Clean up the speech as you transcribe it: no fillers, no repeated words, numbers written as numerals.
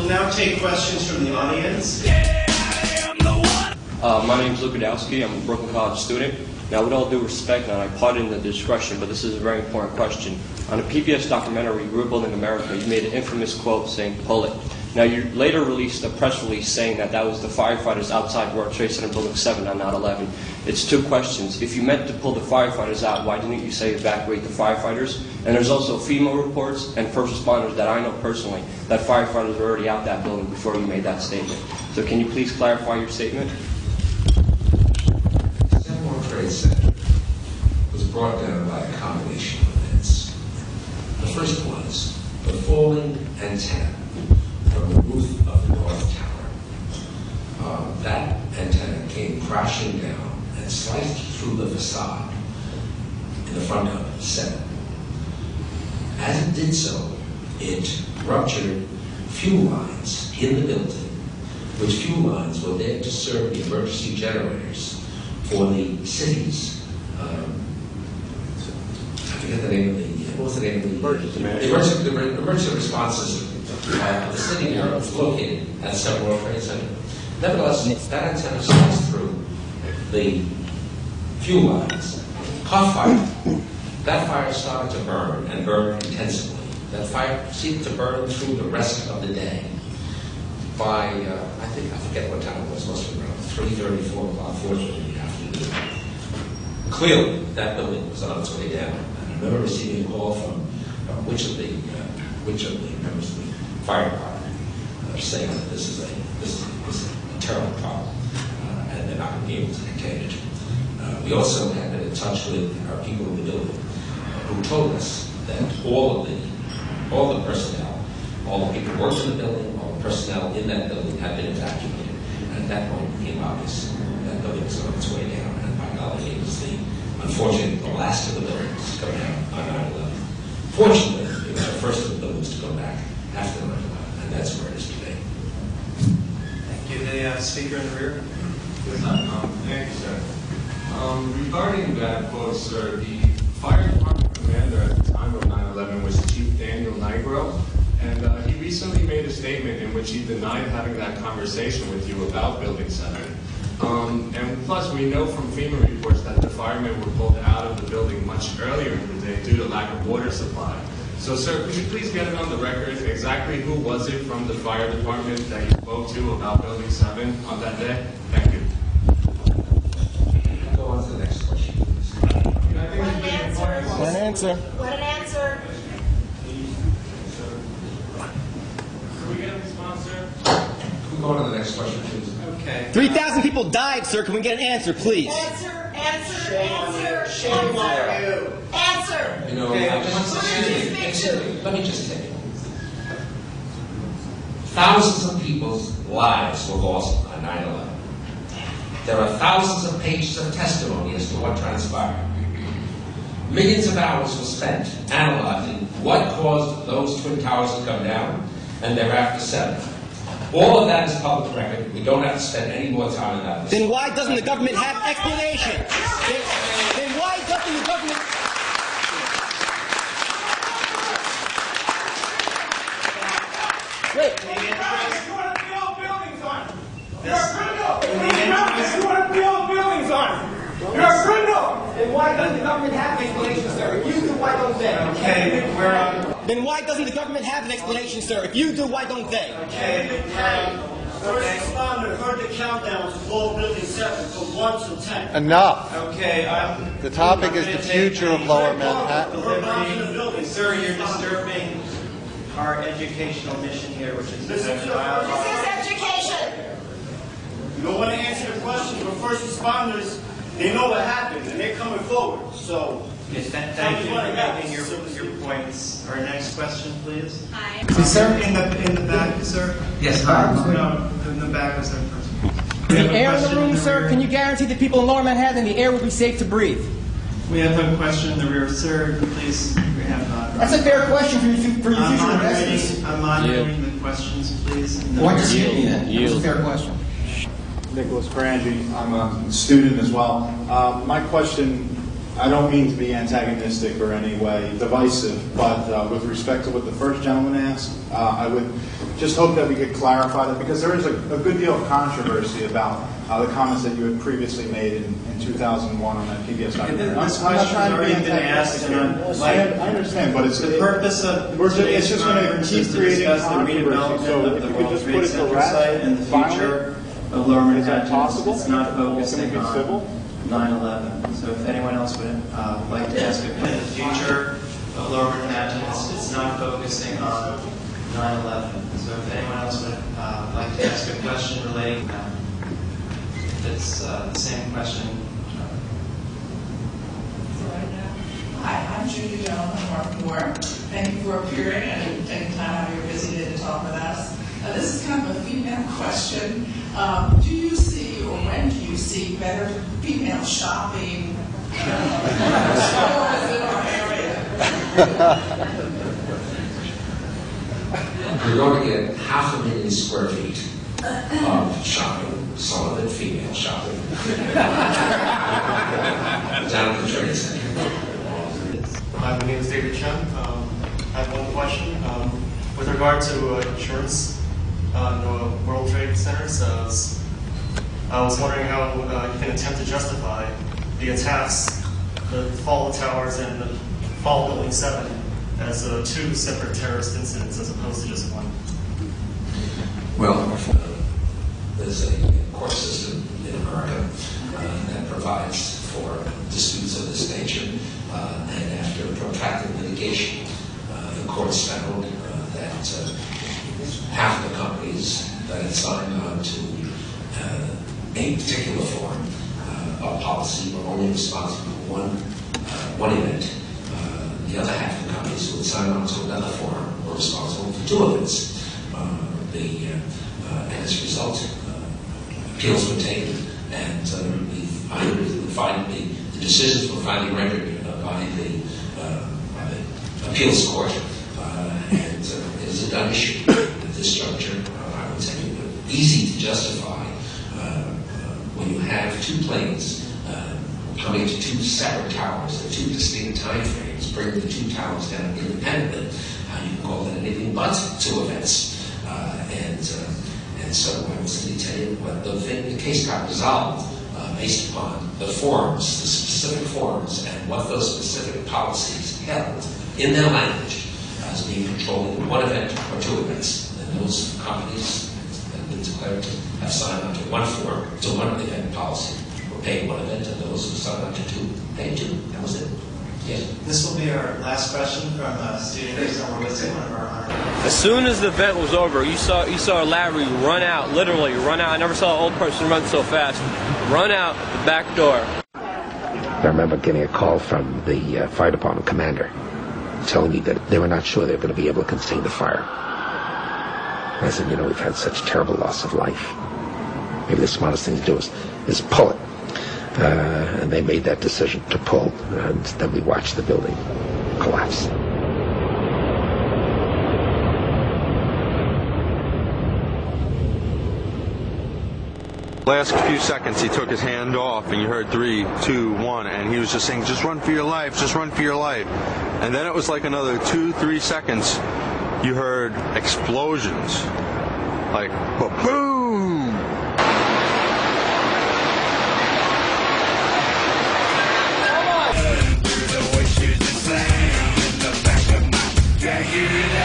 We'll now take questions from the audience. My name is Luke Adowski. I'm a Brooklyn College student. Now, with all due respect, and I pardon the discretion, but this is a very important question. On a PBS documentary, Rebuilding America, you made an infamous quote saying, "Pull it." Now, you later released a press release saying that was the firefighters outside World Trade Center Building 7 on 9/11. It's two questions. If you meant to pull the firefighters out, why didn't you say evacuate the firefighters? And there's also FEMA reports and first responders that I know personally that firefighters were already out that building before you made that statement. So can you please clarify your statement? World Trade Center was brought down by a combination of events. The first was the falling antenna from the roof of the North Tower. That antenna came crashing down and sliced through the facade in the front of 7. As it did so, it ruptured fuel lines in the building, which fuel lines were there to serve the emergency generators for the city's, I forget the name of what was the name of the emergency response system of the city where it was located at 7 World Trade Center. Nevertheless, that antenna sliced through the fuel lines, caught fire. That fire started to burn and burn intensively. That fire seemed to burn through the rest of the day. By, I forget what time it was, must have been around 3:30, 4 o'clock, 4:30 in the afternoon. Clearly, that building was on its way down. And I remember receiving a call from which of the members of the fire department saying that this is a terrible problem and they're not going to be able to contain it. We also had been in touch with our people in the building who told us that all the personnel, all the people who worked in the building, all the personnel in that building had been evacuated. And at that point it became obvious that building was on its way down. And by golly, it was unfortunately, the last of the buildings to come down on 9/11. Fortunately, it was the first of the buildings to come back after 9/11, and that's where it is today. Thank you. The speaker in the rear. Thank you, sir. Regarding that quote, sir, the fire department commander at the time of 9/11 was Chief Daniel Nigro, and he recently made a statement in which he denied having that conversation with you about Building 7. And plus, we know from FEMA reports that the firemen were pulled out of the building much earlier in the day due to lack of water supply. So, sir, could you please get it on the record exactly who was it from the fire department that you spoke to about Building 7 on that day? Thank you. Go on to the next question. What an answer. What an answer. Can we get a response, sir? Can we go on to the next question, please? Okay. 3,000 people died, sir. Can we get an answer, please? Answer. Shame on you. Answer. You know, let me just tell you. Thousands of people's lives were lost on 9/11. There are thousands of pages of testimony as to what transpired. Millions of hours were spent analyzing what caused those Twin Towers to come down and thereafter 7. All of that is public record. We don't have to spend any more time on that. Then why doesn't the government have explanation? Then why doesn't the government... Wait. You want to build buildings on it. You're a criminal. You want to build buildings on it. You're a criminal. Then why doesn't the government have an explanation, sir? If you do, why don't they? Okay, we're on. Then why doesn't the government have an explanation, sir? If you do, why don't they? Okay, First responder heard the countdown to blow building 7 from 1 to 10. Enough. Okay, The topic is the future of Lower Manhattan. Sir, you're disturbing our educational mission here, which is This is education. You don't want to answer the question, but first responders, they know what happened, and they're coming forward. So, yes, thank you for making your points. Our next question, please. Hi. Sir, in the back, sir. Yes, hi. No, in the back is there first. The air in the room, sir, can you guarantee the people in Lower Manhattan the air will be safe to breathe? We have a question in the rear. Sir, please, we have That's a fair question for your future investors. I'm monitoring the questions, please. Why don't you give me that? That's a fair question. Nicholas Frangi. I'm a student as well. My question I don't mean to be antagonistic or any way divisive, but with respect to what the first gentleman asked, I would just hope that we could clarify that, because there is a good deal of controversy about the comments that you had previously made in 2001 on that PBS documentary. This question has already been asked, and I understand, but it's the purpose of it's just going to keep creating controversy. So if you could just put it to rest and the future of Lower Manhattan. Is that possible? It's not focusing Can we be civil? on 9/11. So if anyone else would like to ask a question, the future of Lower Manhattan, it's not focusing on 9/11. So if anyone else would like to ask a question relating to that, it's the same question. Hi, I'm Judy Jones. I'm Mark Moore. Thank you for appearing and taking time out of your busy day to talk with us. This is kind of a female question. Do you see, or when do you see, better female shopping stores in our area? We're going to get 500,000 square feet of shopping, some of it female shopping, down at the trade center. Hi, my name is David Chen. I have one question. With regard to insurance in the World Trade Centers, I was wondering how you can attempt to justify the attacks, the fall of towers and the fall of Building 7 as two separate terrorist incidents as opposed to just one. Well, there's a court system in America that provides for disputes of this nature, and after protracted litigation, the courts found that half of the companies that had signed on to a particular form of policy were only responsible for one event. The other half of the companies who had signed on to another form were responsible for two events. And as a result, appeals were taken, and the decisions were finally rendered by the appeals court, and it is a done issue at this juncture. I would say easy to justify when you have two planes coming to two separate towers at two distinct time frames, bringing the two towers down independently. You can call that anything but two events. And so I will simply tell you what the case got resolved based upon the forms, the specific forms, and what those specific policies held in their language as being controlled in one event or two events. And those companies have been declared to have signed on to one form, to one event policy, were paid one event, and those who signed on to two, paid two. That was it. Yeah. This will be our last question from student here, one of our honor. As soon as the event was over, you saw Larry run out, literally run out. I never saw an old person run so fast. Run out the back door. I remember getting a call from the fire department commander telling me that they were not sure they were going to be able to contain the fire. And I said, we've had such terrible loss of life. Maybe the smartest thing to do is pull it. And they made that decision to pull, and then we watched the building collapse. Last few seconds, he took his hand off, and you heard 3, 2, 1, and he was just saying, "Just run for your life, just run for your life." And then it was like another 2, 3 seconds. You heard explosions, like boom. The voice is the same in the back of my jacket.